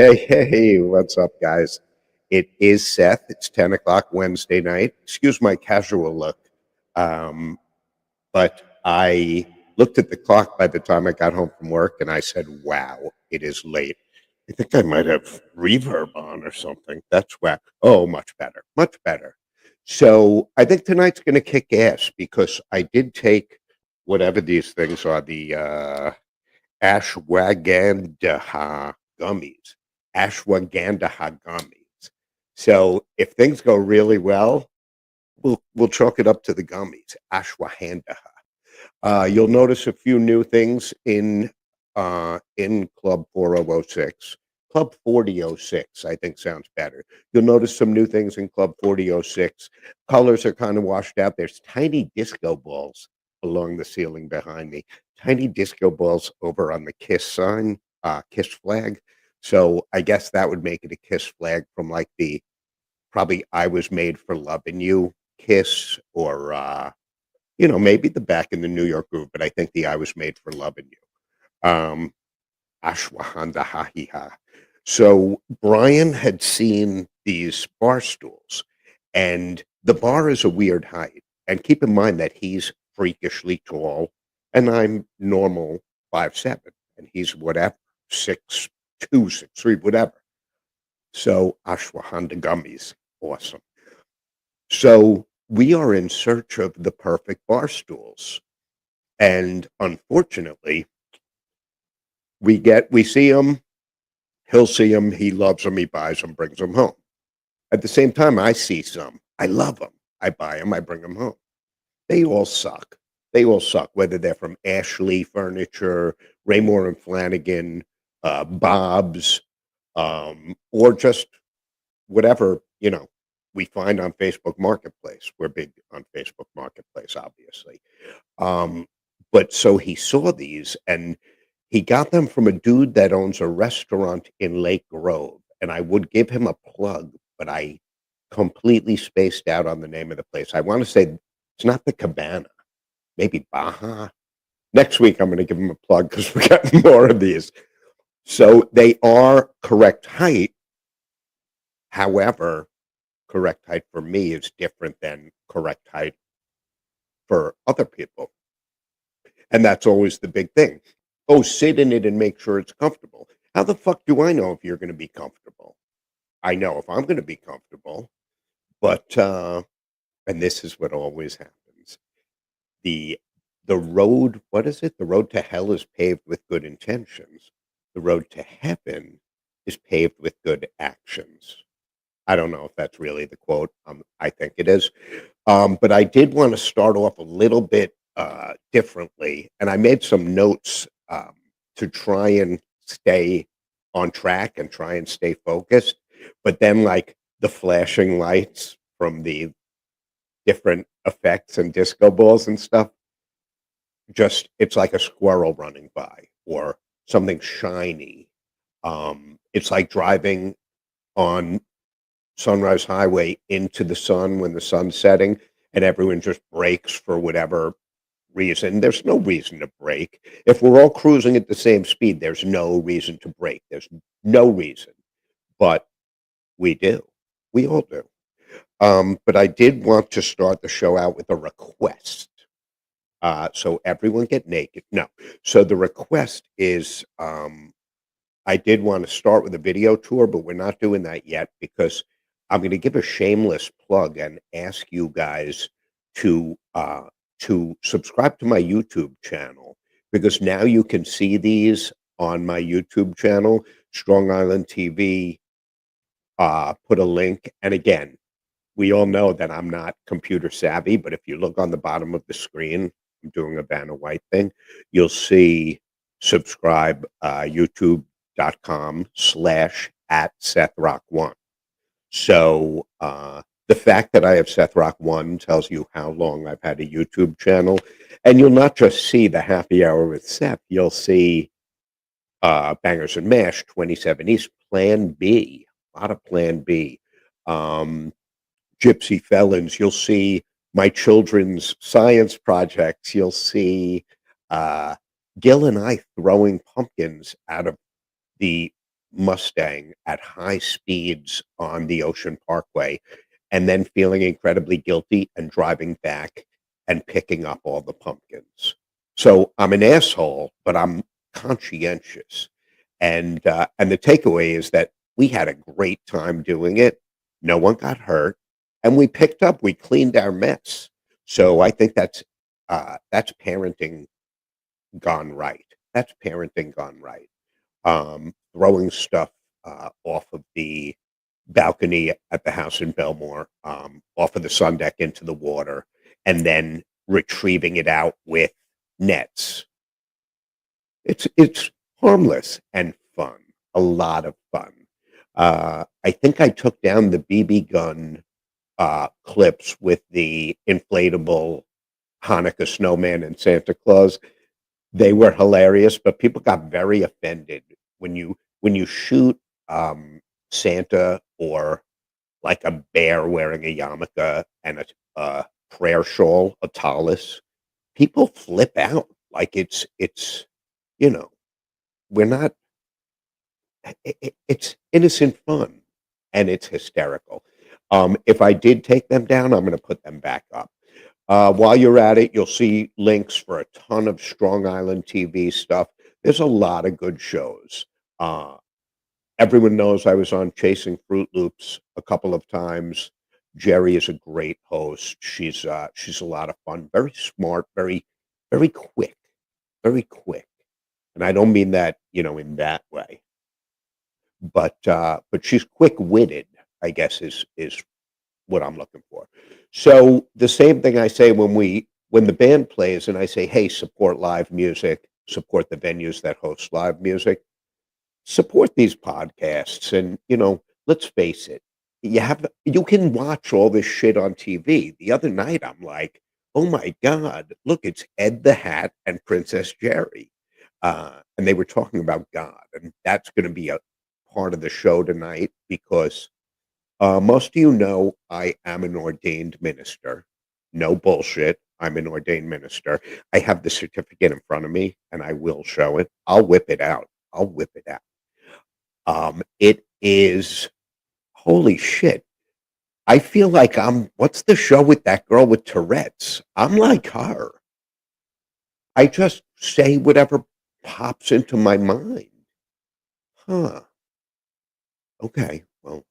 Hey, what's up, guys? It is Seth. It's 10 o'clock Wednesday night. Excuse my casual look. Um, but I looked at the clock by the time I got home from work and I said, wow, it is late. I think I might have reverb on or something. That's whack. Oh, much better. Much better. So I think tonight's going to kick ass because I did take whatever these things are, the ashwagandha gummies. Ashwagandha gummies. So if things go really well, we'll chalk it up to the gummies. Ashwagandha. You'll notice a few new things in Club 4006. Club 4006, I think sounds better. You'll notice some new things in Club 4006. Colors are kind of washed out. There's tiny disco balls along the ceiling behind me. Tiny disco balls over on the KISS sign, KISS flag. So I guess that would make it a KISS flag from like the probably I Was Made for Loving You KISS or maybe the Back in the New York Groove, but I think the I Was Made for Loving You. Ashwagandha ha. So Brian had seen these bar stools, and the bar is a weird height. And keep in mind that he's freakishly tall, and I'm normal 5'7", and he's whatever 6'2", 6'3", whatever. So ashwagandha gummies, awesome. So we are in search of the perfect bar stools, and unfortunately, we see him. He'll see them. He loves them. He buys them, brings them home. At the same time, I see some. I love them. I buy them. I bring them home. They all suck. They all suck, whether they're from Ashley Furniture, Raymore and Flanagan, Bob's, or just whatever, we find on Facebook Marketplace. We're big on Facebook Marketplace, obviously. But so he saw these and he got them from a dude that owns a restaurant in Lake Grove. And I would give him a plug, but I completely spaced out on the name of the place. I want to say it's not the Cabana, maybe Baja. Next week, I'm going to give him a plug because we're getting more of these. So they are correct height. However, correct height for me is different than correct height for other people. And that's always the big thing. Oh, sit in it and make sure it's comfortable. How the fuck do I know if you're going to be comfortable? I know if I'm going to be comfortable, but and this is what always happens. The the road, what is it? The road to hell is paved with good intentions. The road to heaven is paved with good actions. I don't know if that's really the quote. I think it is. But I did want to start off a little bit differently, and I made some notes to try and stay on track and try and stay focused. But then, like the flashing lights from the different effects and disco balls and stuff, just it's like a squirrel running by or something shiny. It's like driving on Sunrise Highway into the sun when the sun's setting, and everyone just brakes for whatever reason. There's no reason to brake. If we're all cruising at the same speed, there's no reason to brake. There's no reason, but we do. We all do. But I did want to start the show out with a request. So everyone get naked. No. So the request is I did want to start with a video tour, but we're not doing that yet because I'm going to give a shameless plug and ask you guys to subscribe to my YouTube channel because now you can see these on my YouTube channel, Strong Island TV. Put a link, and again, we all know that I'm not computer savvy, but if you look on the bottom of the screen, I'm doing a Vanna White thing, you'll see subscribe youtube.com/@SethRock1. So the fact that I have Seth Rock 1 tells you how long I've had a YouTube channel. And you'll not just see the happy hour with Seth, you'll see Bangers and Mash, 27 East, Plan B, a lot of Plan B. Gypsy Felons, you'll see my children's science projects, you'll see Gil and I throwing pumpkins out of the Mustang at high speeds on the Ocean Parkway and then feeling incredibly guilty and driving back and picking up all the pumpkins. So I'm an asshole, but I'm conscientious. And the takeaway is that we had a great time doing it. No one got hurt, and we cleaned our mess. So I think that's parenting gone right. That's parenting gone right. Throwing stuff off of the balcony at the house in Belmore, off of the sun deck into the water, and then retrieving it out with nets. It's harmless and fun, a lot of fun. I think I took down the BB gun clips with the inflatable Hanukkah snowman and Santa Claus. They were hilarious, but people got very offended when you shoot Santa or like a bear wearing a yarmulke and a prayer shawl, a tallis. People flip out like it's you know we're not. It's innocent fun and it's hysterical. If I did take them down, I'm going to put them back up. While you're at it, you'll see links for a ton of Strong Island TV stuff. There's a lot of good shows. Uh, Everyone knows I was on Chasing Fruit Loops a couple of times. Jerry is a great host. She's a lot of fun, very smart, very quick, very quick. And I don't mean that, in that way, but she's quick-witted, I guess is what I'm looking for. So the same thing I say when the band plays and I say, "Hey, support live music, support the venues that host live music, support these podcasts." And, let's face it, you can watch all this shit on TV. The other night, I'm like, "Oh my God, look, it's Ed the Hat and Princess Jerry." And they were talking about God, and that's going to be a part of the show tonight because most of you know I am an ordained minister. No bullshit. I'm an ordained minister. I have the certificate in front of me, and I will show it. I'll whip it out. I'll whip it out. It is holy shit. I feel like what's the show with that girl with Tourette's? I'm like her. I just say whatever pops into my mind. Huh. Okay. Well,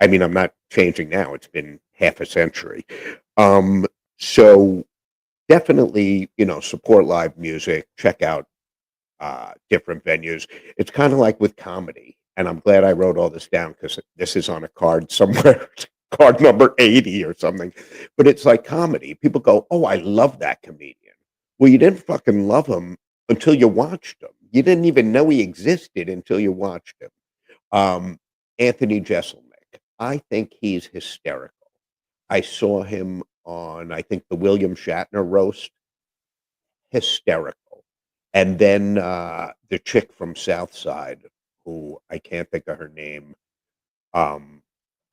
I mean, I'm not changing now. It's been half a century. Um, so definitely, support live music, check out different venues. It's kind of like with comedy. And I'm glad I wrote all this down because this is on a card somewhere, card number 80 or something. But it's like comedy. People go, "Oh, I love that comedian." Well, you didn't fucking love him until you watched him. You didn't even know he existed until you watched him. Um, Anthony Jeselnik. I think he's hysterical. I saw him on, I think, the William Shatner roast. Hysterical. And then the chick from South Side, who I can't think of her name. Um,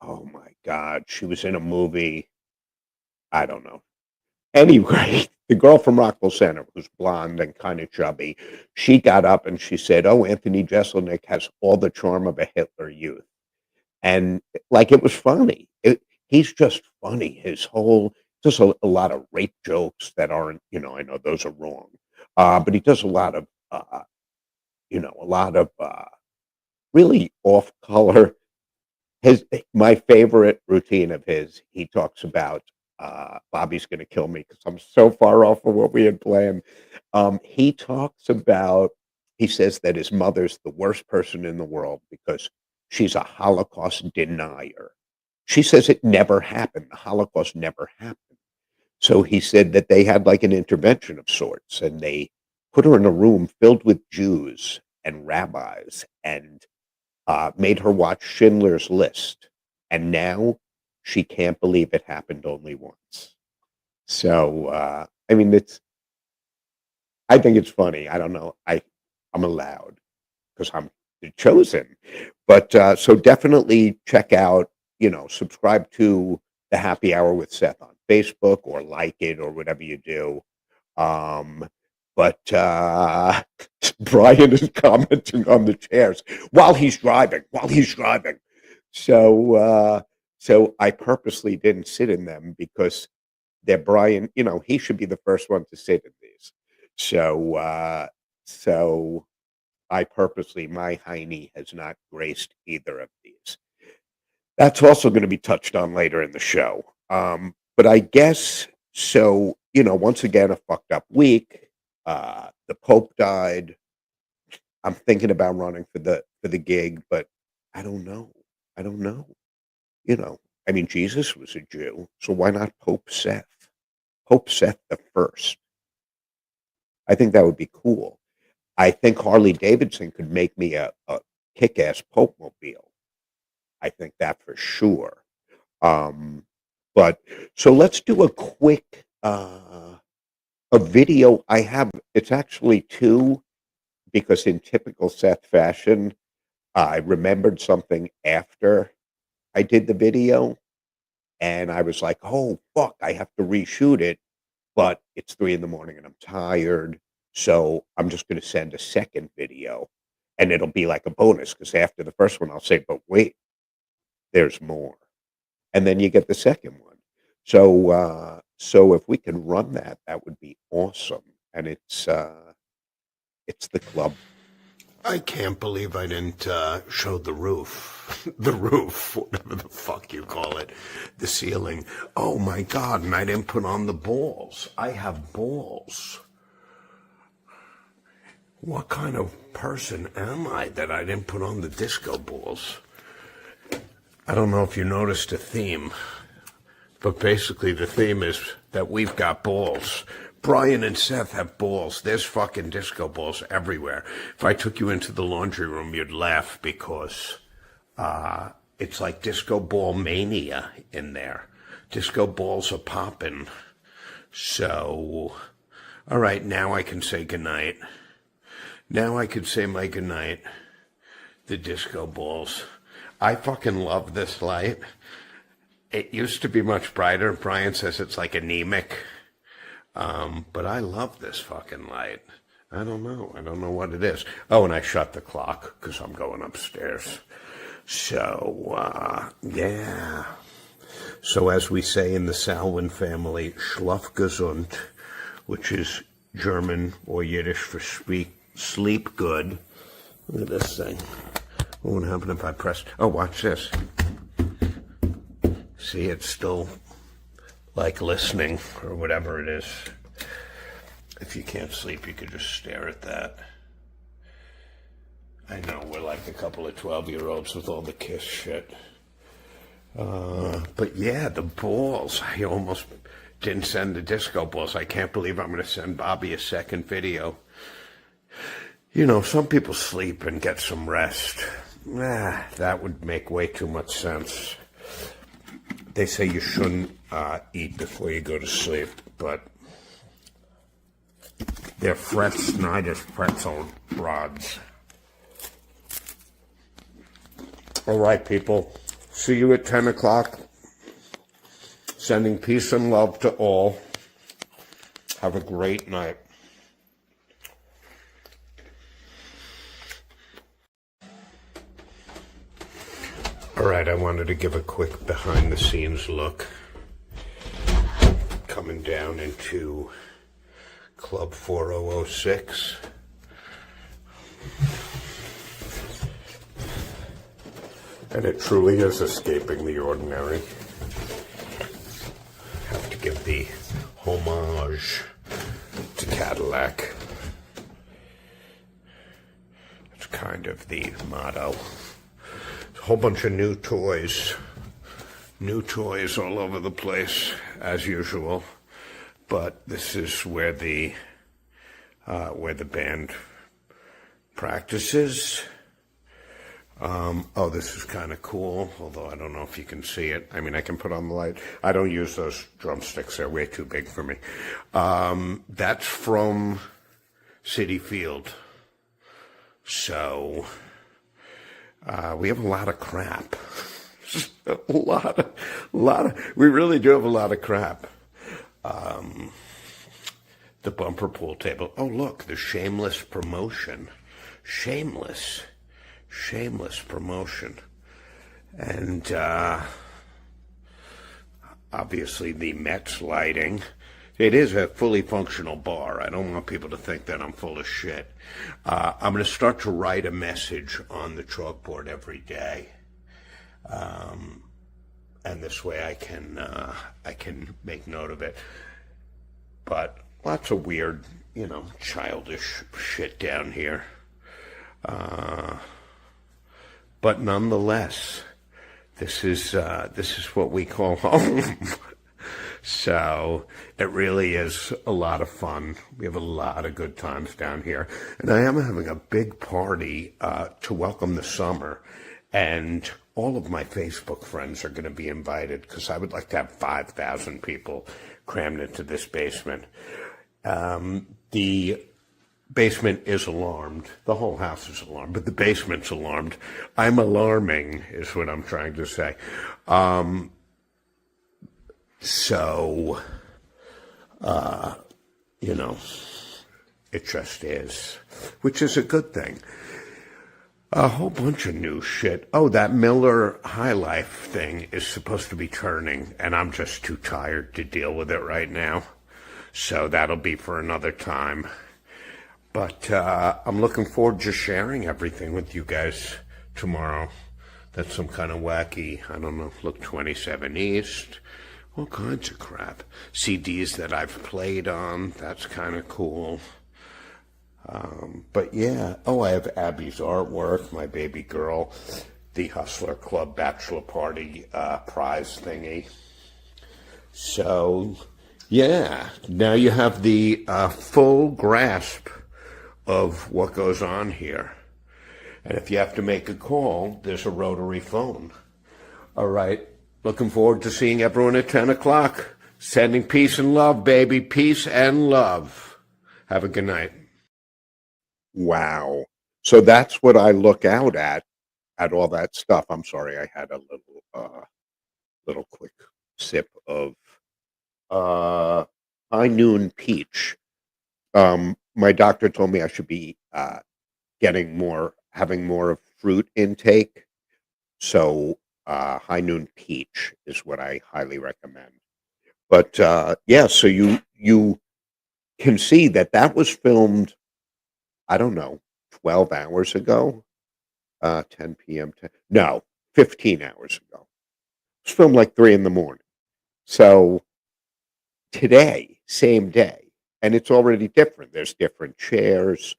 oh my God, she was in a movie. I don't know. Anyway, the girl from Rockville Center, who's blonde and kind of chubby, she got up and she said, "Oh, Anthony Jeselnik has all the charm of a Hitler Youth." And, like, it was funny. He's just funny. His whole just a lot of rape jokes that aren't, I know those are wrong. But he does a lot of, really off color. My favorite routine of his, he talks about, Bobby's gonna kill me because 'cause I'm so far off of what we had planned. He talks about he says that his mother's the worst person in the world because she's a Holocaust denier. She says it never happened. The Holocaust never happened. So he said that they had like an intervention of sorts, and they put her in a room filled with Jews and rabbis and made her watch Schindler's List, and now she can't believe it happened only once. So, I mean, I think it's funny. I don't know. I'm allowed because I'm the chosen. But so definitely check out, subscribe to the Happy Hour with Seth on Facebook or like it or whatever you do. Um, But Brian is commenting on the chairs while he's driving. So I purposely didn't sit in them because they're Brian. He should be the first one to sit in these. So I purposely, my hiney has not graced either of these. That's also going to be touched on later in the show. But I guess so. Once again, a fucked up week. The Pope died. I'm thinking about running for the gig, but I don't know. I don't know. I mean, Jesus was a Jew, so why not Pope Seth? Pope Seth the first. I think that would be cool. I think Harley Davidson could make me a kick-ass Pope mobile. I think that for sure. But so let's do a quick a video. I have, it's actually two, because in typical Seth fashion, I remembered something after I did the video, and I was like, oh fuck, I have to reshoot it, but it's 3 in the morning and I'm tired, so I'm just going to send a second video, and it'll be like a bonus, because after the first one I'll say, but wait, there's more, and then you get the second one. So if we can run that, that would be awesome. And it's the club. I can't believe I didn't show the roof. The roof, whatever the fuck you call it. The ceiling. Oh my God, and I didn't put on the balls. I have balls. What kind of person am I that I didn't put on the disco balls? I don't know if you noticed a theme, but basically the theme is that we've got balls. Brian and Seth have balls. There's fucking disco balls everywhere. If I took you into the laundry room, you'd laugh, because it's like disco ball mania in there. Disco balls are popping. So, all right, now I can say goodnight. Now I could say my goodnight. The disco balls. I fucking love this light. It used to be much brighter. Brian says it's like anemic. But I love this fucking light. I don't know. I don't know what it is. Oh, and I shut the clock because I'm going upstairs. So, yeah. So as we say in the Salwin family, schlaf gesund, which is German or Yiddish for sleep good. Look at this thing. What would happen if I pressed? Oh, watch this. See, it's still like listening or whatever it is. If you can't sleep, you could just stare at that. I know, we're like a couple of 12-year-olds with all the kiss shit. But yeah, the balls. I almost didn't send the disco balls. I can't believe I'm going to send Bobby a second video. Some people sleep and get some rest. That would make way too much sense. They say you shouldn't eat before you go to sleep, but they're Fred Snyder's pretzel rods. All right, people. See you at 10 o'clock. Sending peace and love to all. Have a great night. All right, I wanted to give a quick behind-the-scenes look. Coming down into Club 4006. And it truly is escaping the ordinary. Have to give the homage to Cadillac. It's kind of the motto. A whole bunch of new toys all over the place, as usual. But this is where the band practices. This is kind of cool, although I don't know if you can see it. I mean, I can put on the light. I don't use those drumsticks. They're way too big for me. That's from Citi Field. So, we have a lot of crap. We really do have a lot of crap. The the bumper pool table. Oh, look, the shameless promotion. Shameless promotion. And obviously the Mets lighting. It is a fully functional bar. I don't want people to think that I'm full of shit. I'm going to start to write a message on the chalkboard every day. And this way I can make note of it. But lots of weird, childish shit down here. But nonetheless, this is what we call home. So it really is a lot of fun. We have a lot of good times down here. And I am having a big party to welcome the summer. And all of my Facebook friends are going to be invited because I would like to have 5,000 people crammed into this basement. The basement is alarmed. The whole house is alarmed, but the basement's alarmed. I'm alarming is what I'm trying to say. So, it just is, which is a good thing. A whole bunch of new shit. Oh, that Miller High Life thing is supposed to be turning, and I'm just too tired to deal with it right now. So that'll be for another time. But I'm looking forward to sharing everything with you guys tomorrow. That's some kind of wacky, I don't know, look 27 East, all kinds of crap. CDs that I've played on, that's kind of cool. But yeah, I have Abby's artwork, my baby girl, the Hustler Club Bachelor Party prize thingy. So, yeah, now you have the full grasp of what goes on here. And if you have to make a call, there's a rotary phone. All right, looking forward to seeing everyone at 10 o'clock. Sending peace and love, baby. Peace and love. Have a good night. Wow. So that's what I look out at all that stuff. I'm sorry, I had a little quick sip of high noon peach. My doctor told me I should be having more of fruit intake. So high noon peach is what I highly recommend. But yeah, so you can see that was filmed, I don't know, 12 hours ago, 10 p.m. No, 15 hours ago. It was filmed like 3 in the morning. So today, same day, and it's already different. There's different chairs,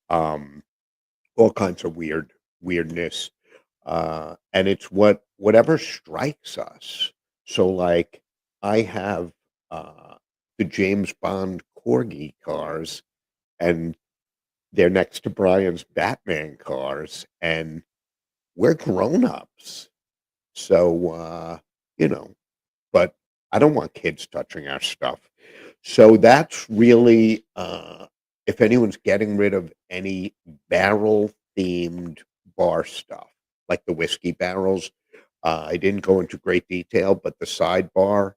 all kinds of weirdness, and it's whatever strikes us. So, like, I have the James Bond Corgi cars, and they're next to Brian's Batman cars, and we're grown-ups. So, but I don't want kids touching our stuff. So that's really, if anyone's getting rid of any barrel-themed bar stuff, like the whiskey barrels, I didn't go into great detail, but the sidebar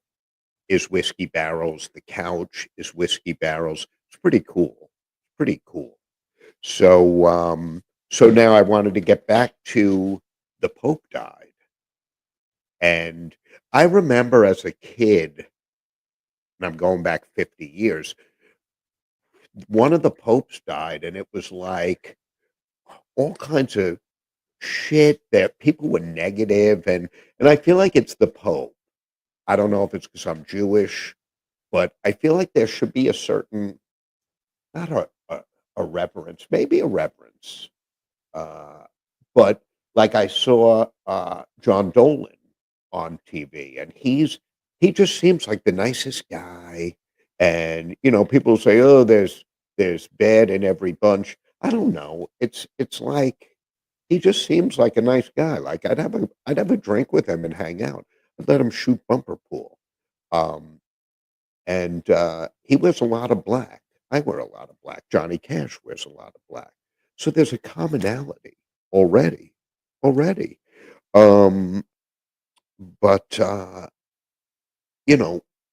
is whiskey barrels. The couch is whiskey barrels. It's pretty cool. Pretty cool. So now I wanted to get back to the Pope died. And I remember as a kid, and I'm going back 50 years, one of the popes died, and it was like all kinds of shit that people were negative, and I feel like it's the Pope. I don't know if it's because I'm Jewish, but I feel like there should be a certain, not a reverence, maybe a reverence. But like I saw John Dolan on TV, and he just seems like the nicest guy. And people say, "Oh, there's bad in every bunch." I don't know. It's like he just seems like a nice guy. Like I'd have a drink with him and hang out. I'd let him shoot bumper pool. And he wears a lot of black. I wear a lot of black. Johnny Cash wears a lot of black. So there's a commonality already. Already. Um, but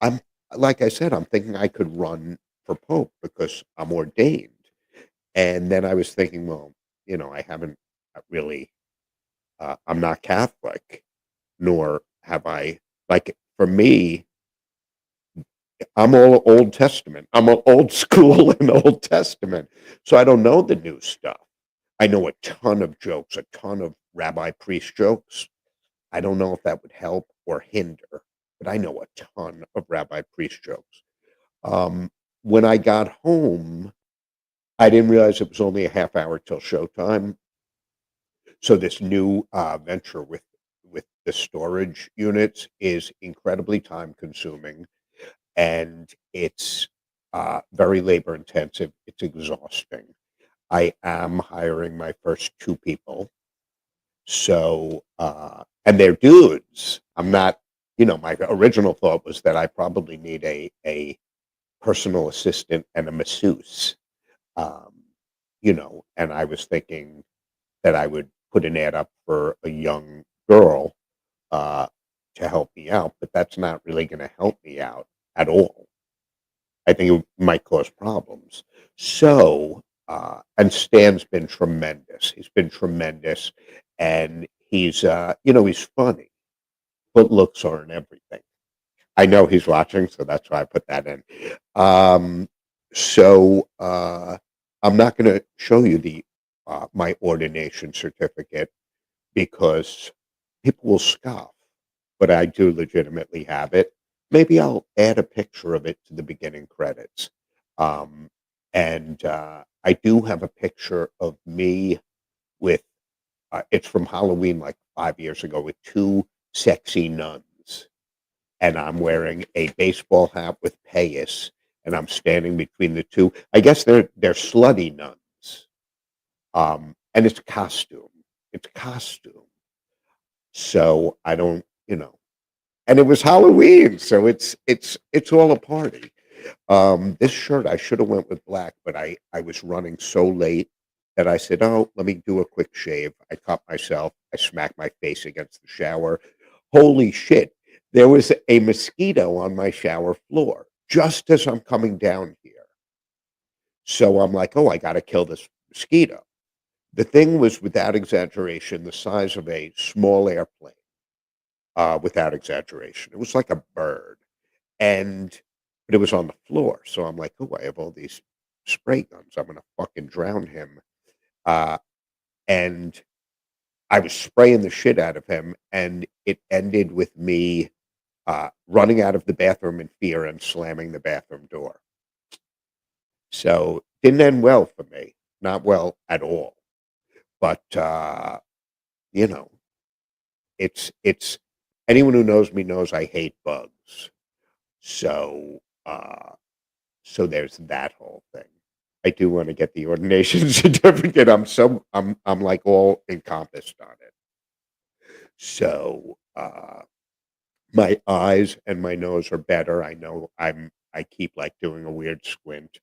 I'm like I said, I'm thinking I could run for Pope because I'm ordained. And then I was thinking, well, I haven't really, I'm not Catholic, nor have I, like, for me, I'm all Old Testament. I'm old school and Old Testament. So I don't know the new stuff. I know a ton of jokes, a ton of rabbi priest jokes. I don't know if that would help or hinder, but I know a ton of rabbi priest jokes. Um, when I got home, I didn't realize it was only a half hour till showtime. So this new venture with the storage units is incredibly time consuming, and it's very labor intensive. It's exhausting. I am hiring my first two people. So, and they're dudes. I'm not, my original thought was that I probably need a personal assistant and a masseuse. Um, and I was thinking that I would put an ad up for a young girl uh, to help me out, but that's not really going to help me out at all. I think it might cause problems. So, and Stan's been tremendous. He's been tremendous, and he's funny, but looks aren't everything. I know he's watching, so that's why I put that in. Um, so I'm not going to show you the my ordination certificate because people will scoff, but I do legitimately have it. Maybe I'll add a picture of it to the beginning credits. Um, and I do have a picture of me with, it's from Halloween like 5 years ago with two sexy nuns. And I'm wearing a baseball hat with payas, and I'm standing between the two. I guess they're slutty nuns. And it's costume. It's costume. So I don't, and it was Halloween, so it's all a party. This shirt I should have went with black, but I was running so late that I said, "Oh, let me do a quick shave." I cut myself. I smacked my face against the shower. Holy shit! There was a mosquito on my shower floor just as I'm coming down here. So I'm like, "Oh, I got to kill this mosquito." The thing was, without exaggeration, the size of a small airplane. Without exaggeration. It was like a bird, and but it was on the floor. So I'm like, oh, I have all these spray guns. I'm gonna fucking drown him. Uh, and I was spraying the shit out of him, and it ended with me running out of the bathroom in fear and slamming the bathroom door. So didn't end well for me. Not well at all. But you know, it's anyone who knows me knows I hate bugs. So, so there's that whole thing. I do want to get the ordination certificate. I'm like all encompassed on it. So, my eyes and my nose are better. I know I keep like doing a weird squint.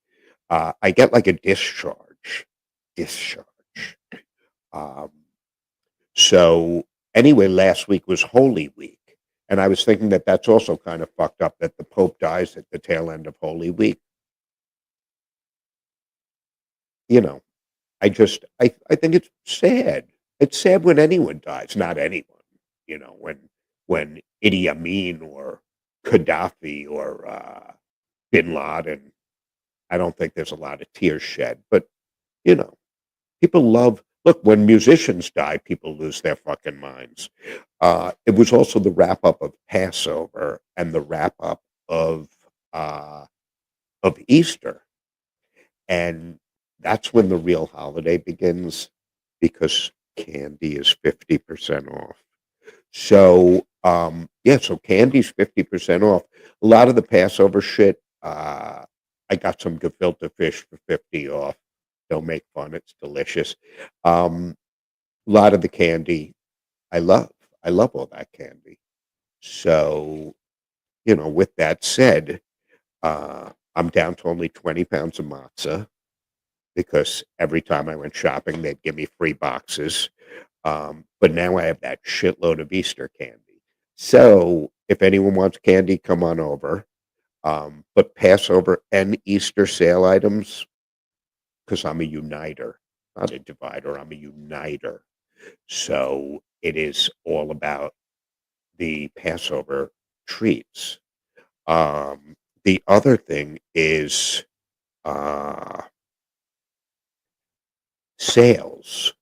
I get like a discharge. Um, so anyway, last week was Holy Week. And I was thinking that that's also kind of fucked up that the Pope dies at the tail end of Holy Week. You know, I think it's sad. It's sad when anyone dies, not anyone. When Idi Amin or Gaddafi or Bin Laden, I don't think there's a lot of tears shed. But you know, people love. Look, when musicians die, people lose their fucking minds. It was also the wrap up of Passover and the wrap up of uh, of Easter, and that's when the real holiday begins because candy is 50% off. So, yeah, so candy's 50% off. A lot of the Passover shit, I got some gefilte fish for 50 off. Don't make fun, it's delicious. A lot of the candy I love. I love all that candy. So, with that said, I'm down to only 20 pounds of matzah because every time I went shopping, they'd give me free boxes. But now I have that shitload of Easter candy. So if anyone wants candy, come on over. But Passover and Easter sale items, because I'm a uniter, not a divider, I'm a uniter. So it is all about the Passover treats. The other thing is uh, sales.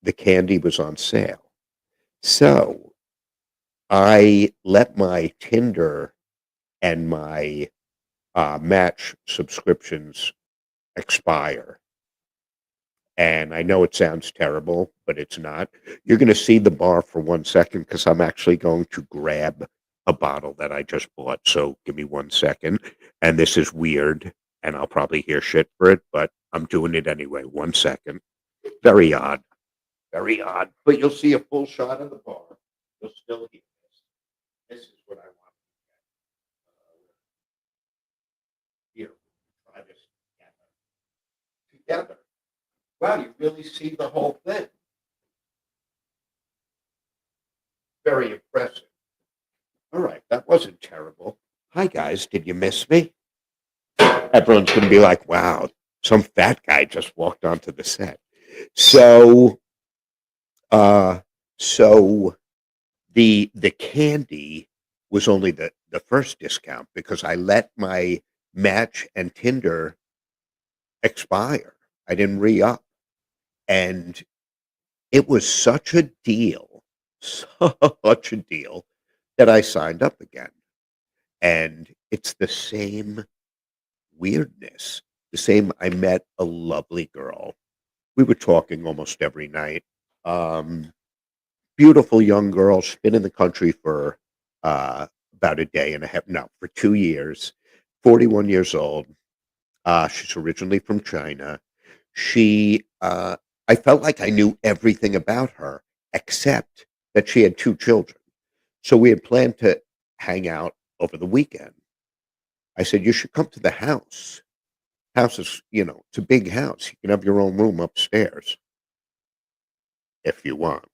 The candy was on sale. So I let my Tinder and my Match subscriptions expire. And I know it sounds terrible, but it's not. You're going to see the bar for 1 second because I'm actually going to grab a bottle that I just bought. So give me 1 second. And this is weird, and I'll probably hear shit for it, but I'm doing it anyway. 1 second. Very odd. Very odd. But you'll see a full shot of the bar. You'll still hear this. This is what I want to hear. Try this together. Together. Wow, you really see the whole thing. Very impressive. All right, that wasn't terrible. Hi, guys. Did you miss me? Everyone's going to be like, wow, some fat guy just walked onto the set. So, uh, so the candy was only the first discount because I let my Match and Tinder expire. I didn't re-up. And it was such a deal, such a deal that I signed up again. And it's the same weirdness. The same, I met a lovely girl. We were talking almost every night. Um, Beautiful young girl. She's been in the country for about a day and a half, no, for 2 years, 41 years old. She's originally from China. I felt like I knew everything about her except that she had two children. So we had planned to hang out over the weekend. I said, you should come to the house. House is, it's a big house. You can have your own room upstairs if you want.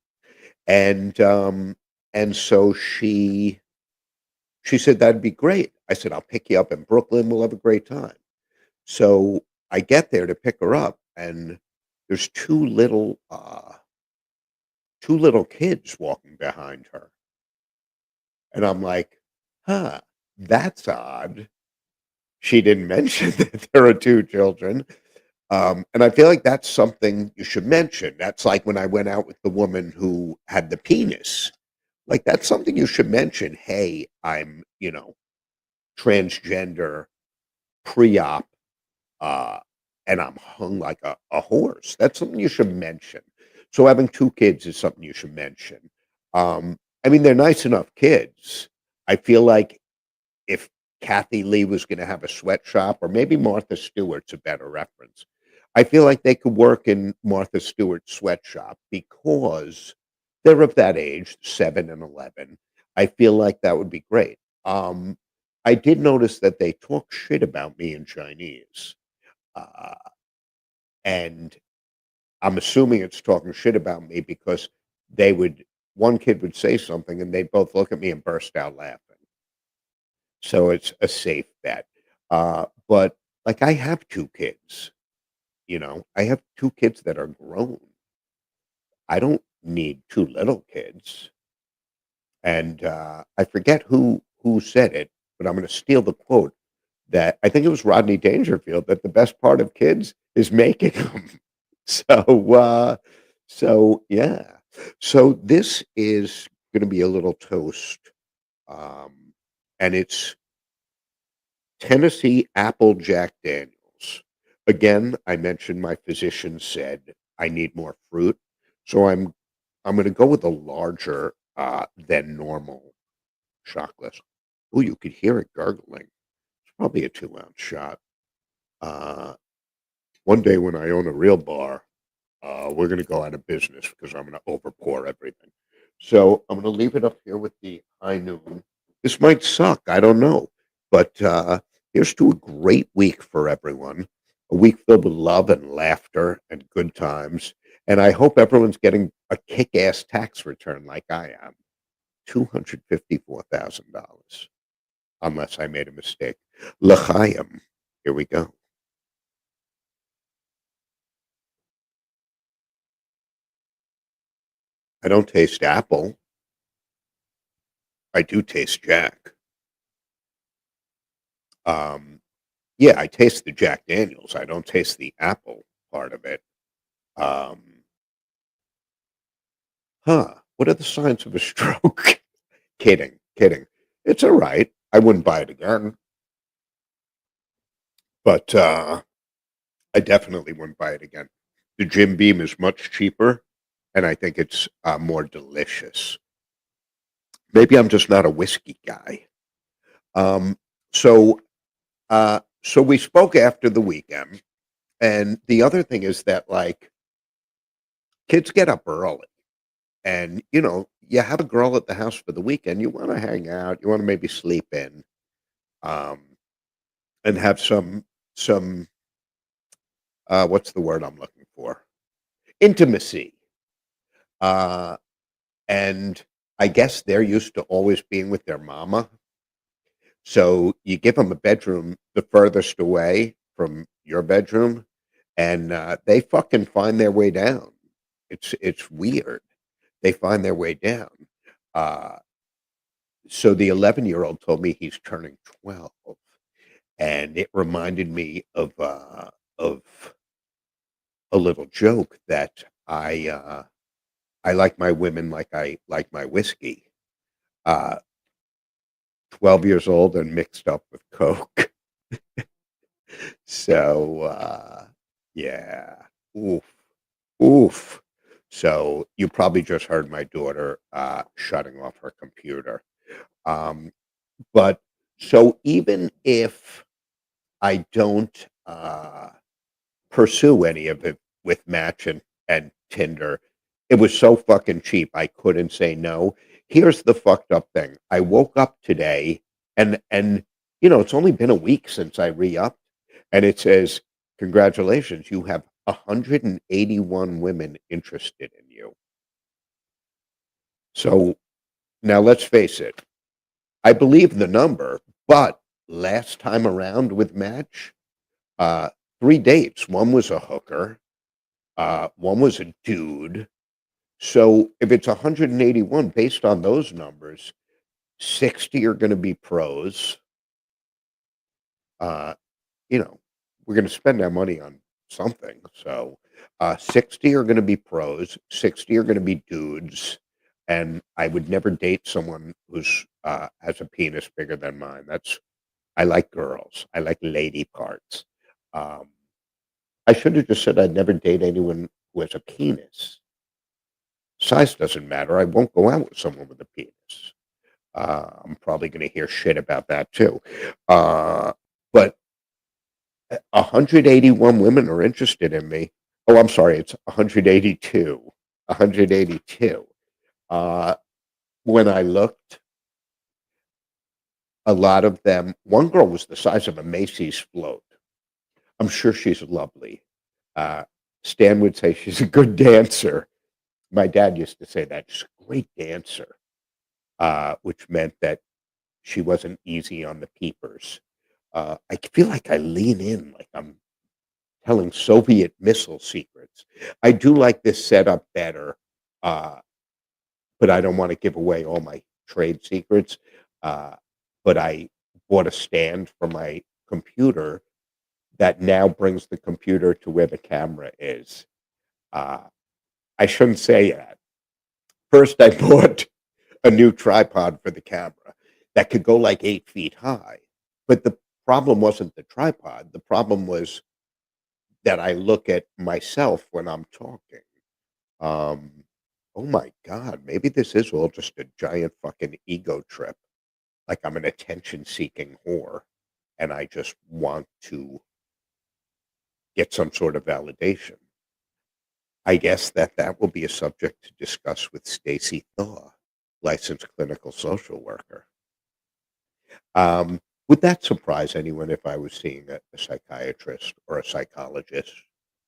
And so she said that'd be great. I said, I'll pick you up in Brooklyn. We'll have a great time. So I get there to pick her up, and there's two little kids walking behind her. And I'm like, huh, that's odd. She didn't mention that there are two children. And I feel like that's something you should mention. That's like when I went out with the woman who had the penis. Like, that's something you should mention. Hey, I'm, transgender, pre-op, uh, and I'm hung like a horse. That's something you should mention. So having two kids is something you should mention. I mean, they're nice enough kids. I feel like if Kathy Lee was going to have a sweatshop, or maybe Martha Stewart's a better reference. I feel like they could work in Martha Stewart's sweatshop because they're of that age, 7 and 11. I feel like that would be great. I did notice that they talk shit about me in Chinese. Uh, and I'm assuming it's talking shit about me because one kid would say something and they'd both look at me and burst out laughing. So it's a safe bet. But like I have two kids, I have two kids that are grown. I don't need two little kids. And I forget who said it, but I'm going to steal the quote that I think it was Rodney Dangerfield that the best part of kids is making them. So yeah. So this is going to be a little toast, um, and it's Tennessee Apple Jack Daniels. Again, I mentioned my physician said I need more fruit, so I'm going to go with a larger than normal shot glass. Oh, you could hear it gurgling. It's probably a 2-ounce shot. Uh, One day when I own a real bar, we're going to go out of business because I'm going to overpour everything. So I'm going to leave it up here with the high noon. This might suck. I don't know. But here's to a great week for everyone. A week filled with love and laughter and good times. And I hope everyone's getting a kick-ass tax return like I am. $254,000. Unless I made a mistake. L'chaim. Here we go. I don't taste apple. I do taste Jack. Um, yeah, I taste the Jack Daniels. I don't taste the apple part of it. Um, what are the signs of a stroke? Kidding, kidding. It's all right. I wouldn't buy it again, but I definitely wouldn't buy it again. The Jim Beam is much cheaper, and I think it's more delicious. Maybe I'm just not a whiskey guy. Um, so, so we spoke after the weekend, and the other thing is that like kids get up early, and you have a girl at the house for the weekend. You want to hang out. You want to maybe sleep in, um, and have some what's the word I'm looking for? Intimacy. Uh, and I guess they're used to always being with their mama. So you give them a bedroom the furthest away from your bedroom, and they fucking find their way down. It's weird. They find their way down. Uh, so the 11-year-old told me he's turning 12, and it reminded me of a little joke that I like my women like I like my whiskey. Uh, 12 years old and mixed up with Coke. So, yeah. Oof. Oof. So you probably just heard my daughter shutting off her computer. Um, but so even if I don't pursue any of it with Match and Tinder. It was so fucking cheap. I couldn't say no. Here's the fucked up thing. I woke up today and it's only been a week since I re-upped, and it says, "Congratulations, you have 181 women interested in you." So now let's face it. I believe the number, but last time around with Match, uh, 3 dates. One was a hooker. One was a dude. So if it's 181 based on those numbers, 60 are going to be pros. Uh, you know, we're going to spend our money on something. So 60 are going to be pros, 60 are going to be dudes. And I would never date someone who's has a penis bigger than mine. I like girls. I like lady parts. Um, I should have just said I'd never date anyone who has a penis. Size doesn't matter. I won't go out with someone with a penis. I'm probably going to hear shit about that too. But 181 women are interested in me. Oh, I'm sorry. It's 182. 182. Uh, when I looked, a lot of them, one girl was the size of a Macy's float. I'm sure she's lovely. Uh, Stan would say she's a good dancer. My dad used to say that. She's a great dancer, which meant that she wasn't easy on the peepers. I feel like I lean in like I'm telling Soviet missile secrets. I do like this setup better, uh, but I don't want to give away all my trade secrets. Uh, but I bought a stand for my computer that now brings the computer to where the camera is. Uh, I shouldn't say that. First, I bought a new tripod for the camera that could go like 8 feet high. But the problem wasn't the tripod. The problem was that I look at myself when I'm talking. Um, oh my God, maybe this is all just a giant fucking ego trip. Like I'm an attention seeking whore and I just want to get some sort of validation. I guess that will be a subject to discuss with Stacy Thaw, licensed clinical social worker. Would that surprise anyone if I was seeing a psychiatrist or a psychologist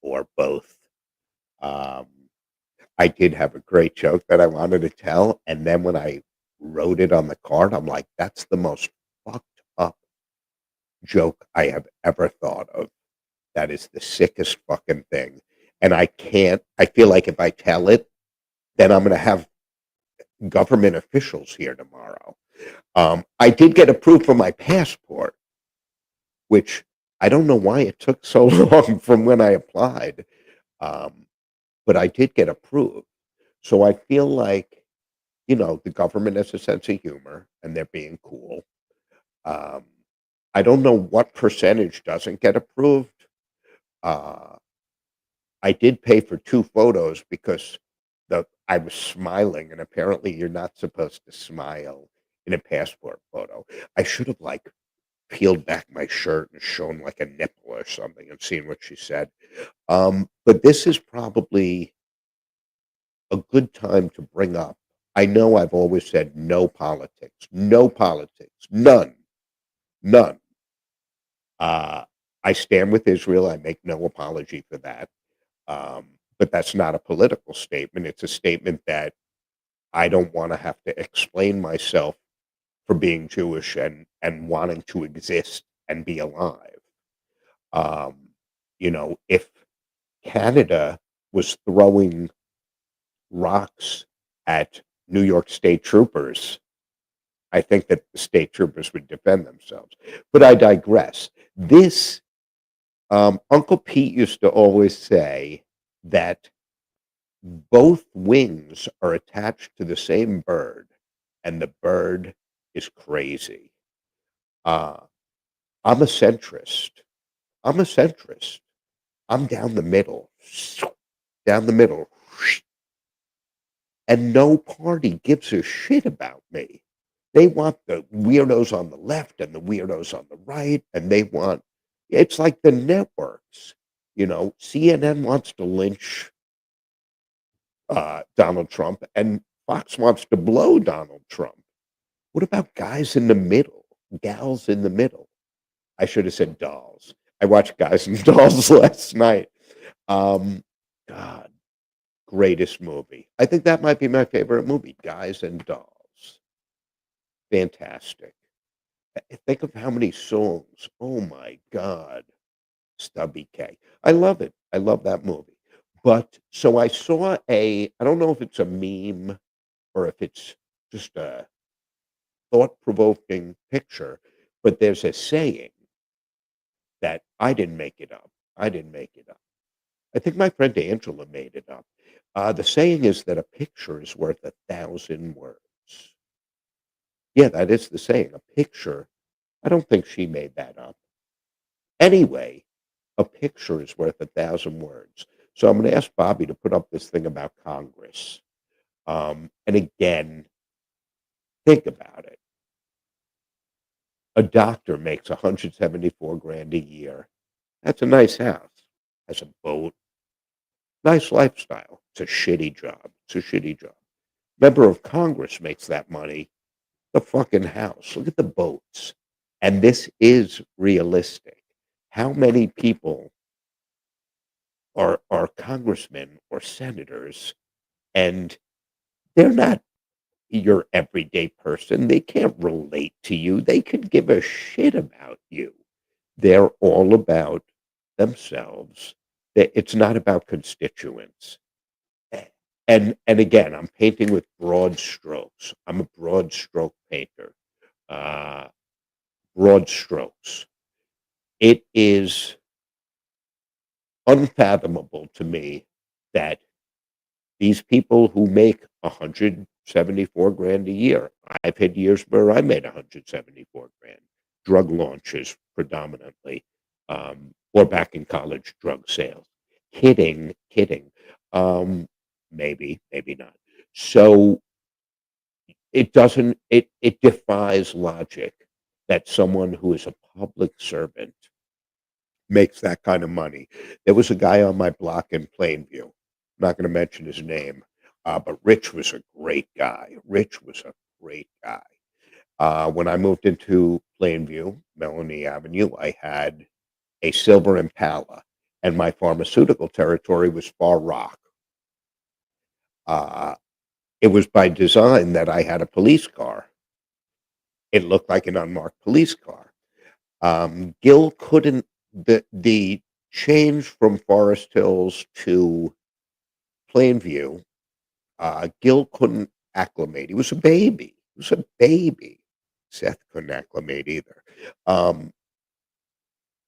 or both? Um, I did have a great joke that I wanted to tell, and then when I wrote it on the card, I'm like, "That's the most fucked up joke I have ever thought of. That is the sickest fucking thing. And I feel like if I tell it, then I'm going to have government officials here tomorrow. I did get approved for my passport, which I don't know why it took so long from when I applied, um, but I did get approved. So I feel like, the government has a sense of humor and they're being cool. Um, I don't know what percentage doesn't get approved. Uh, I did pay for 2 photos because I was smiling, and apparently you're not supposed to smile in a passport photo. I should have, like, peeled back my shirt and shown, like, a nipple or something and seen what she said. But this is probably a good time to bring up. I know I've always said no politics, none, none. Uh, I stand with Israel. I make no apology for that. But that's not a political statement. It's a statement that I don't want to have to explain myself for being Jewish and wanting to exist and be alive. Um, if Canada was throwing rocks at New York State troopers, I think that the state troopers would defend themselves. But I digress. This Uncle Pete used to always say that both wings are attached to the same bird, and the bird is crazy. Uh, I'm a centrist. I'm a centrist. I'm down the middle, down the middle, and no party gives a shit about me. They want the weirdos on the left and the weirdos on the right, and they want it's like the networks. CNN wants to lynch Donald Trump, and Fox wants to blow Donald Trump. What about guys in the middle, gals in the middle? I should have said dolls. I watched Guys and Dolls last night. Um, God, greatest movie. I think that might be my favorite movie, Guys and Dolls. Fantastic. Think of how many songs. Oh my God. Stubby K. I love it. I love that movie. But so I don't know if it's a meme or if it's just a thought-provoking picture, but there's a saying that I didn't make it up. I didn't make it up. I think my friend Angela made it up. The saying is that a picture is worth 1,000 words. Yeah, that is the saying. A picture. I don't think she made that up. Anyway, a picture is worth 1,000 words. So I'm going to ask Bobby to put up this thing about Congress. And again, think about it. A doctor makes 174 grand a year. That's a nice house. Has a boat. Nice lifestyle. It's a shitty job. It's a shitty job. Member of Congress makes that money. The fucking house. Look at the boats. And this is realistic. How many people are congressmen or senators and they're not your everyday person. They can't relate to you. They could give a shit about you. They're all about themselves. It's not about constituents. And again, I'm painting with broad strokes. I'm a broad stroke painter. Uh, broad strokes. It is unfathomable to me that these people who make 174 grand a year, I've had years where I made 174 grand, drug launches predominantly, or back in college, drug sales. Kidding, kidding. Um, maybe not. So it defies logic that someone who is a public servant makes that kind of money. There was a guy on my block in Plainview. I'm not going to mention his name, but Rich was a great guy. Rich was a great guy. When I moved into Plainview, Melanie Avenue, I had a silver Impala, and my pharmaceutical territory was Far Rock. Uh, it was by design that I had a police car. It looked like an unmarked police car. Gil couldn't the change from Forest Hills to Plainview, Gil couldn't acclimate. He was a baby. He was a baby. Seth couldn't acclimate either. Um,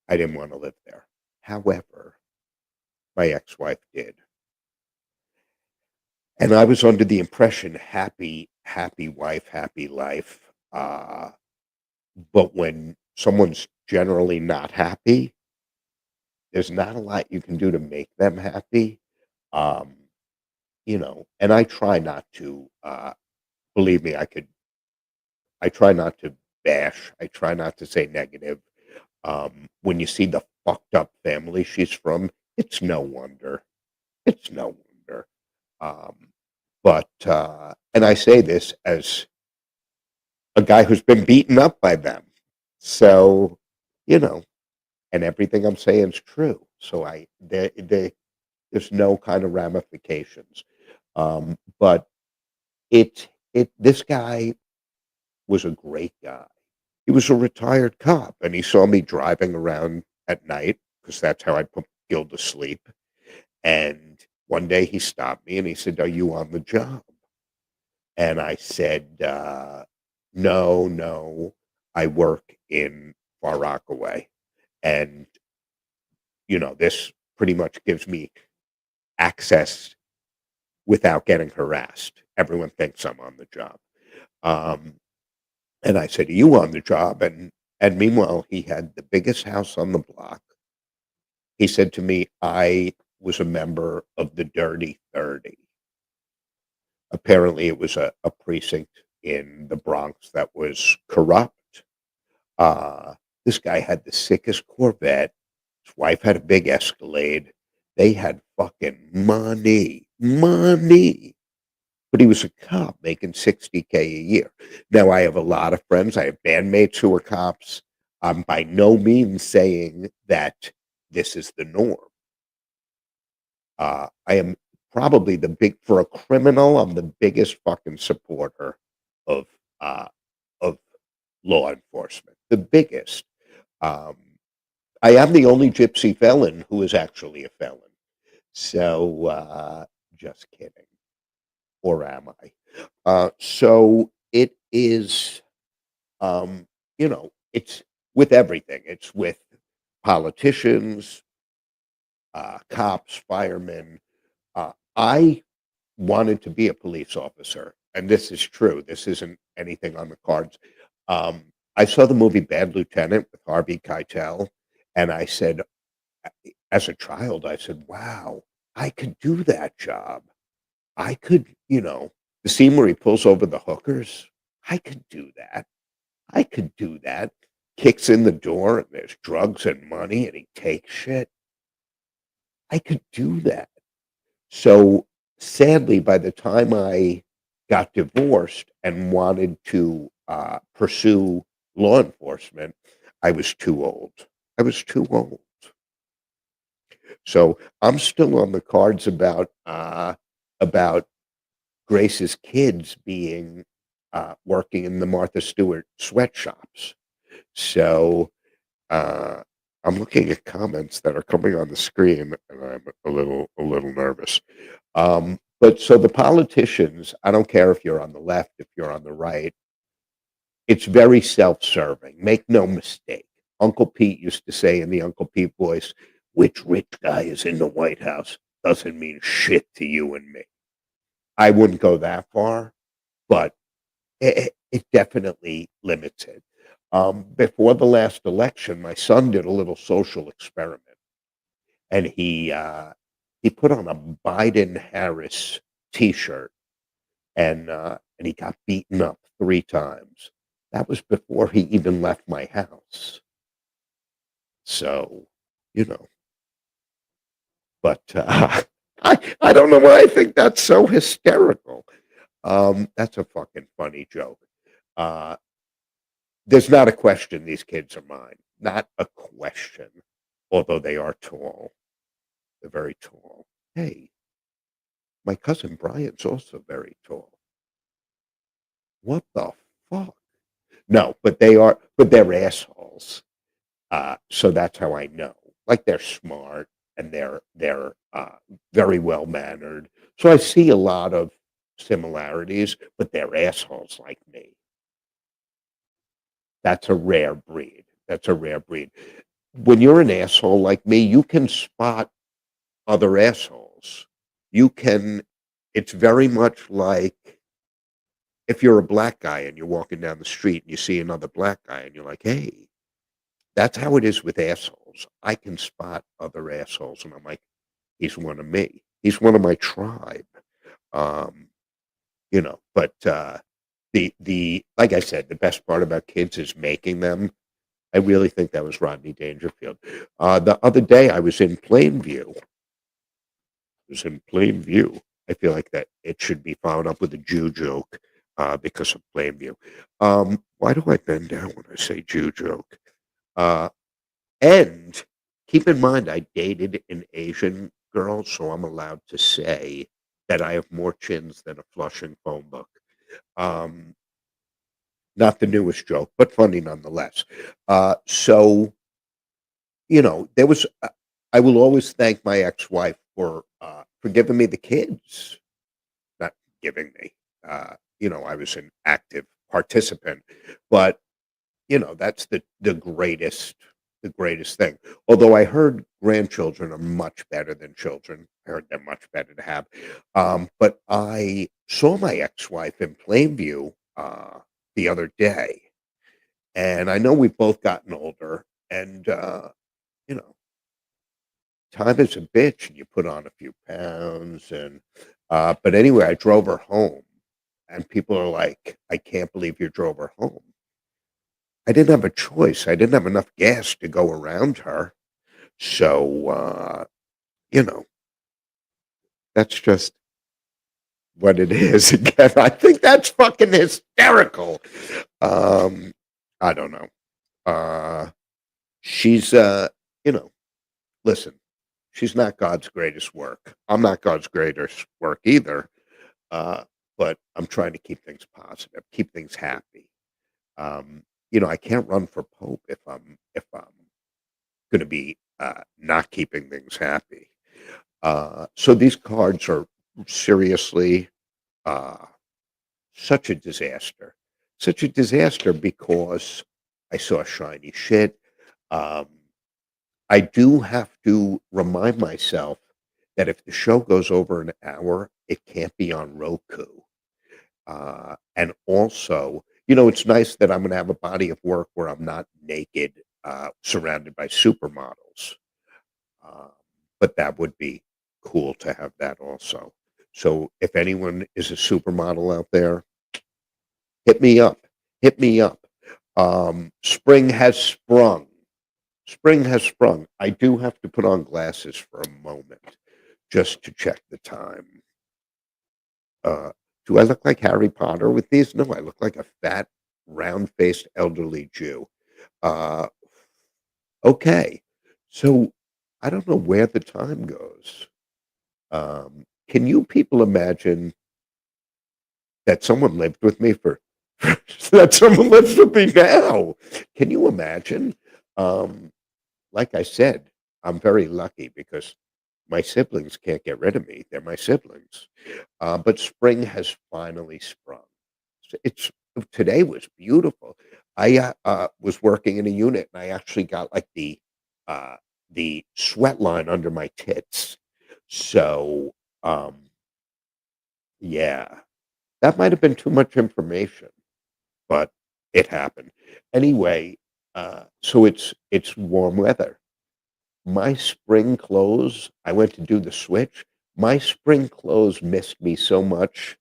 I didn't wanna live there. However, my ex-wife did, and I was under the impression happy wife, happy life, but when someone's generally not happy, there's not a lot you can do to make them happy, um, and I try not to, believe me, I try not to bash, I try not to say negative. When you see the fucked up family she's from, it's no wonder. It's no wonder. Um, and I say this as a guy who's been beaten up by them. So, you know, and everything I'm saying is true. So there's no kind of ramifications. But this guy was a great guy. He was a retired cop, and he saw me driving around at night because that's how I put Gil to sleep. And one day he stopped me and he said, "Are you on the job?" And I said, "No, no, I work in Far Rockaway." And, this pretty much gives me access without getting harassed. Everyone thinks I'm on the job. Um, and I said, "Are you on the job?" And meanwhile, he had the biggest house on the block. He said to me, "I was a member of the Dirty 30." Apparently, it was a precinct in the Bronx that was corrupt. Uh, this guy had the sickest Corvette. His wife had a big Escalade. They had fucking money. But he was a cop making 60K a year. Now, I have a lot of friends. I have bandmates who are cops. I'm by no means saying that this is the norm. I am probably for a criminal, I'm the biggest fucking supporter of uh, of law enforcement. The biggest. Um, I am the only gypsy felon who is actually a felon. So, just kidding. Or am I? So it is, it's with everything. It's with politicians, cops, firemen. I wanted to be a police officer, and this is true. This isn't anything on the cards. I saw the movie Bad Lieutenant with Harvey Keitel, and I said, as a child, I said, "Wow, I could do that job. I could, the scene where he pulls over the hookers. I could do that. I could do that." Kicks in the door and there's drugs and money, and he takes shit. I could do that. So sadly, by the time I got divorced and wanted to pursue law enforcement, I was too old. I was too old. So I'm still on the cards about Grace's kids being working in the Martha Stewart sweatshops. So uh, I'm looking at comments that are coming on the screen, and I'm a little nervous. But so the politicians, I don't care if you're on the left, if you're on the right, it's very self-serving. Make no mistake. Uncle Pete used to say in the Uncle Pete voice, "Which rich guy is in the White House doesn't mean shit to you and me." I wouldn't go that far, but it definitely limits it. Before the last election, my son did a little social experiment, and he put on a Biden Harris T-shirt, and he got beaten up 3 times. That was before he even left my house. So, you know, but I don't know why I think that's so hysterical. That's a fucking funny joke. Uh, there's not a question these kids are mine. Not a question. Although they are tall. They're very tall. Hey, my cousin Brian's also very tall. What the fuck? No, but they're assholes. So that's how I know. Like they're smart and they're very well mannered. So I see a lot of similarities, but they're assholes like me. That's a rare breed. That's a rare breed. When you're an asshole like me, you can spot other assholes. You can. It's very much like if you're a black guy and you're walking down the street and you see another black guy and you're like, hey, that's how it is with assholes. I can spot other assholes and I'm like, he's one of me. He's one of my tribe. Um, but the like I said, the best part about kids is making them. I really think that was Rodney Dangerfield. The other day I was in Plainview. Was in plain view. I feel like that it should be followed up with a Jew joke because of plain view. Why do I bend down when I say Jew joke? Uh, and keep in mind, I dated an Asian girl, so I'm allowed to say that I have more chins than a Flushing phone book. Um, Not the newest joke, but funny nonetheless. So there was. I will always thank my ex-wife for giving me the kids. Not giving me. I was an active participant, but that's the greatest thing. Although I heard grandchildren are much better than children. I heard they're much better to have. But I saw my ex-wife in Plainview the other day, and I know we've both gotten older, and you know, time is a bitch, and you put on a few pounds, and but anyway, I drove her home. And people are like, "I can't believe you drove her home." I didn't have a choice. I didn't have enough gas to go around her. So, you know, that's just what it is. Again, I think that's fucking hysterical. Um, I don't know. Uh, she's, you know, listen, she's not God's greatest work. I'm not God's greatest work either. Uh, but I'm trying to keep things positive, keep things happy. Um, I can't run for pope if I'm going to be not keeping things happy. So these cards are seriously uh, such a disaster, such a disaster because I saw shiny shit. Um, I do have to remind myself that if the show goes over an hour, it can't be on Roku. And also, it's nice that I'm going to have a body of work where I'm not naked, surrounded by supermodels. Uh, but that would be cool to have that also. So if anyone is a supermodel out there, hit me up. Hit me up. Spring has sprung. Spring has sprung. I do have to put on glasses for a moment just to check the time. Uh, do I look like Harry Potter with these? No, I look like a fat, round-faced elderly Jew. Uh, okay. So I don't know where the time goes. Can you people imagine that someone lived with me for that someone lives with me now? Can you imagine? Um, like I said, I'm very lucky because my siblings can't get rid of me. They're my siblings. But spring has finally sprung. It's Today was beautiful. I was working in a unit and I actually got like the sweat line under my tits. So um, yeah, that might have been too much information, but it happened. Anyway, so it's warm weather. My spring clothes, I went to do the switch. My spring clothes missed me so much.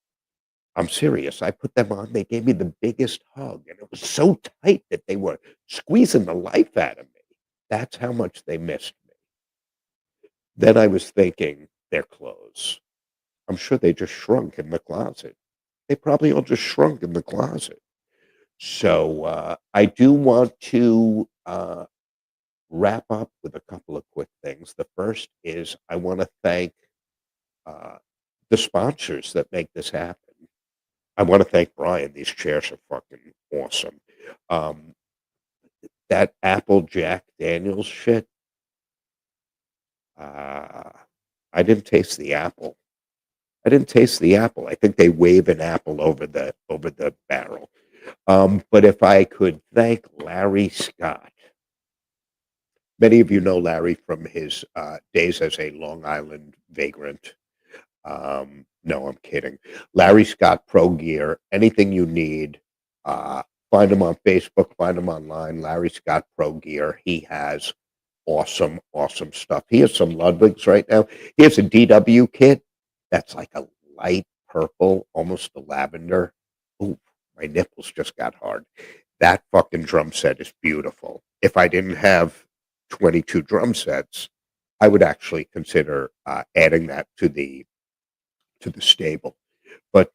I'm serious. I put them on. They gave me the biggest hug, and it was so tight that they were squeezing the life out of me. That's how much they missed me. Then I was thinking, their clothes. I'm sure they just shrunk in the closet. They probably all just shrunk in the closet. So I do want to wrap up with a couple of quick things. The first is I want to thank uh, the sponsors that make this happen. I want to thank Brian. These chairs are fucking awesome. Um, that Apple Jack Daniels shit, uh, I didn't taste the apple. I didn't taste the apple. I think they wave an apple over the barrel. But if I could thank Larry Scott, many of you know Larry from his days as a Long Island vagrant. No, I'm kidding. Larry Scott Pro Gear, anything you need, uh, find him on Facebook, find him online. Larry Scott Pro Gear. He has awesome, awesome stuff. He has some Ludwigs right now. He has a DW kit that's like a light purple, almost a lavender. Ooh, my nipples just got hard. That fucking drum set is beautiful. If I didn't have 22 drum sets, I would actually consider adding that to the stable. But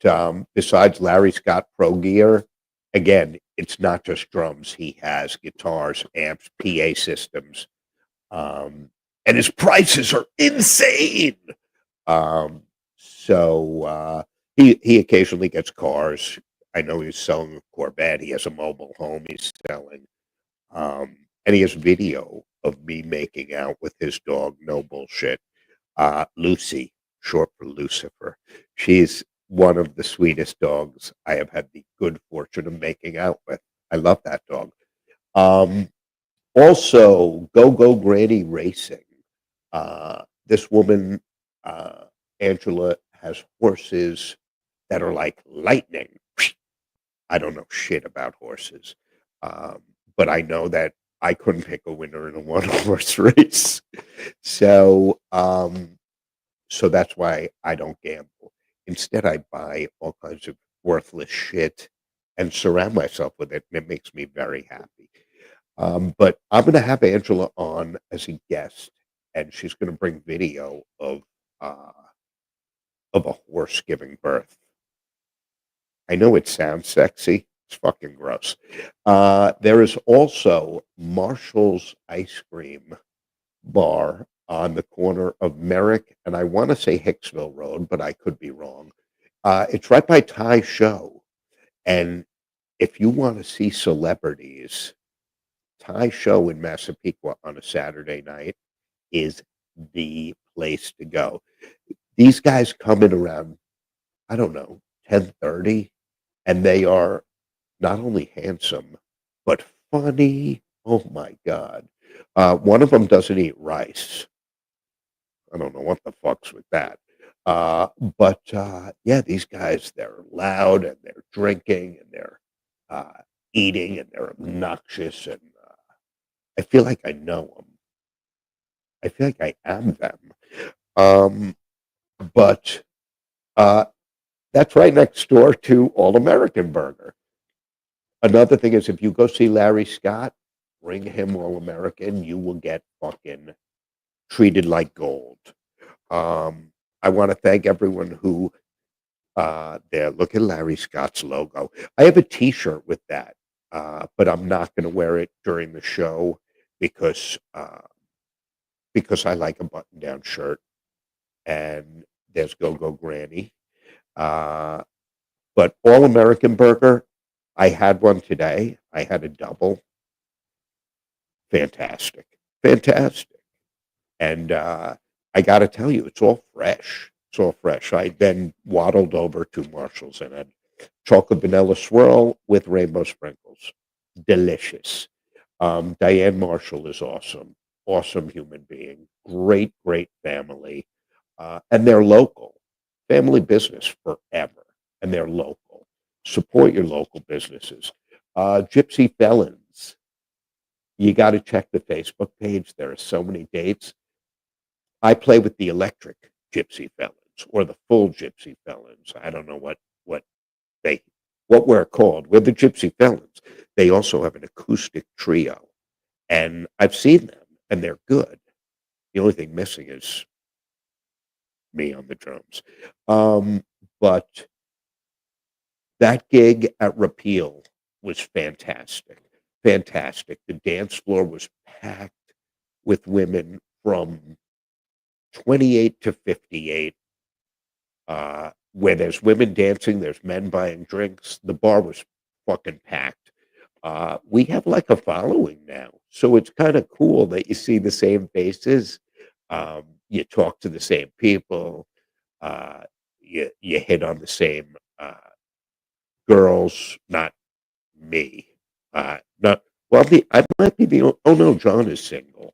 besides Larry Scott Pro Gear, again, it's not just drums. He has guitars, amps, PA systems, and his prices are insane. So he occasionally gets cars. I know he's selling a Corvette. He has a mobile home he's selling, and he has video of me making out with his dog. No bullshit. Lucy, short for Lucifer. She's one of the sweetest dogs I have had the good fortune of making out with. I love that dog. Um, Also, Go Go Granny Racing. This woman, Angela, has horses that are like lightning. I don't know shit about horses, um, but I know that I couldn't pick a winner in a one horse race. So, so that's why I don't gamble. Instead, I buy all kinds of worthless shit and surround myself with it, and it makes me very happy. But I'm going to have Angela on as a guest, and she's going to bring video uh, of a horse giving birth. I know it sounds sexy. It's fucking gross. There is also Marshall's Ice Cream Bar on the corner of Merrick, and I want to say Hicksville Road, but I could be wrong. It's right by Ty Show. And if you want to see celebrities, Thai show in Massapequa on a Saturday night is the place to go. These guys come in around, I don't know, 10:30, and they are not only handsome, but funny. Oh my God. One of them doesn't eat rice. I don't know what the fuck's with that. But yeah, these guys, they're loud and they're drinking and they're uh, eating and they're obnoxious. And I feel like I know them. I feel like I am them. Um, but uh, that's right next door to All American Burger. Another thing is if you go see Larry Scott, bring him All American, you will get fucking treated like gold. Um, I want to thank everyone who there. Look at Larry Scott's logo. I have a T-shirt with that, but I'm not going to wear it during the show because because I like a button-down shirt. And there's Go Go Granny. Uh, but All American Burger, I had one today. I had a double. Fantastic, fantastic. And I got to tell you, it's all fresh. It's all fresh. I then waddled over to Marshall's and had chocolate vanilla swirl with rainbow sprinkles. Delicious. Diane Marshall is awesome. Awesome human being. Great, great family. And they're local. Family business forever. And they're local. Support your local businesses. Gypsy Felons. You got to check the Facebook page. There are so many dates. I play with the electric Gypsy Felons or the full Gypsy Felons. I don't know what they what we're called. We're the Gypsy Felons. They also have an acoustic trio, and I've seen them, and they're good. The only thing missing is me on the drums. But that gig at Repeal was fantastic, fantastic. The dance floor was packed with women from 28 to 58. Where there's women dancing, there's men buying drinks. The bar was fucking packed. We have like a following now, so it's kind of cool that you see the same faces, you talk to the same people, uh, you hit on the same girls. Not me, not well. I might be the oh no, John is single.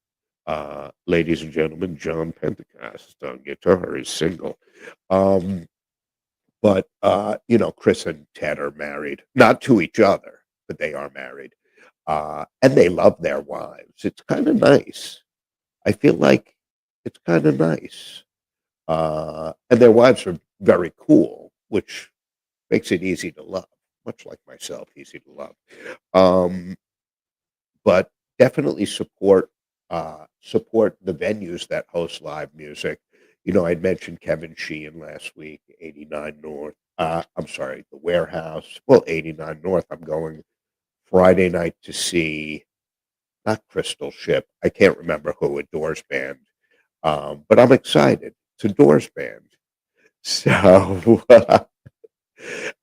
Ladies and gentlemen, John Pentecost on guitar is single. Um, but Chris and Ted are married, not to each other, but they are married. And they love their wives. It's kind of nice. I feel like it's kind of nice. And their wives are very cool, which makes it easy to love, much like myself, easy to love. Um, but definitely support the venues that host live music. I'd mentioned Kevin Sheehan last week, 89 North. I'm sorry, the Warehouse. Well, 89 North. I'm going Friday night to see not Crystal Ship. I can't remember who, a Doors band. But I'm excited. It's a Doors band. So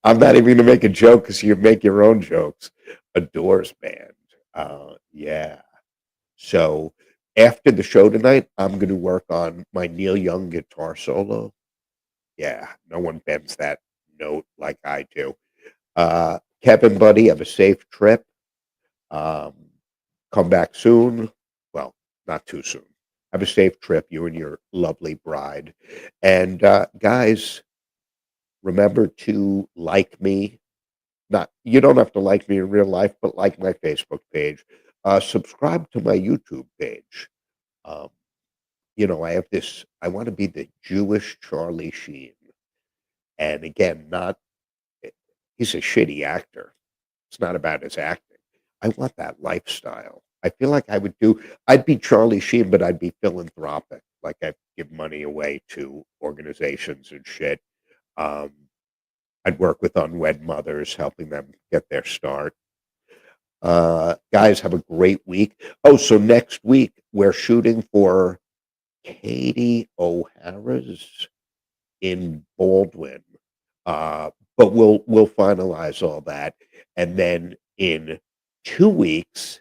I'm not even going to make a joke because you make your own jokes. A Doors band. Yeah. So after the show tonight, I'm going to work on my Neil Young guitar solo. Yeah, no one bends that note like I do. Kevin, buddy, have a safe trip. Um, Come back soon. Well, not too soon. Have a safe trip, you and your lovely bride. And guys, remember to like me. Not you don't have to like me in real life, but like my Facebook page. Subscribe to my YouTube page. Um, I have this. I want to be the Jewish Charlie Sheen, and again, not. He's a shitty actor. It's not about his acting. I want that lifestyle. I feel like I'd be Charlie Sheen, but I'd be philanthropic. Like I'd give money away to organizations and shit. Um, I'd work with unwed mothers, helping them get their start. Guys, have a great week. Oh, so next week we're shooting for Katie O'Hara's in Baldwin. Uh, but we'll finalize all that. And then in 2 weeks,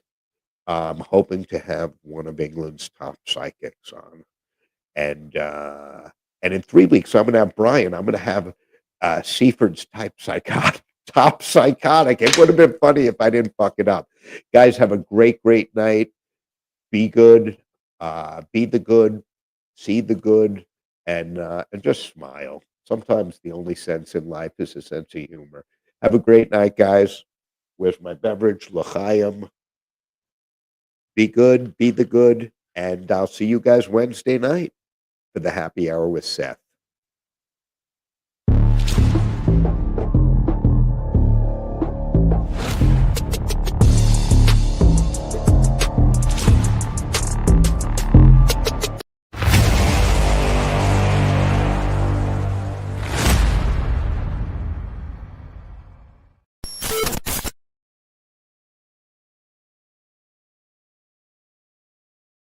I'm hoping to have one of England's top psychics on. And in 3 weeks, I'm gonna have Brian. I'm gonna have Seaford's top psychotic. It would have been funny if I didn't fuck it up. Guys, have a great, great night. Be good, be the good, see the good, and just smile. Sometimes the only sense in life is a sense of humor. Have a great night, guys. Where's my beverage? L'chaim. Be good, be the good, and I'll see you guys Wednesday night for the happy hour with Seth.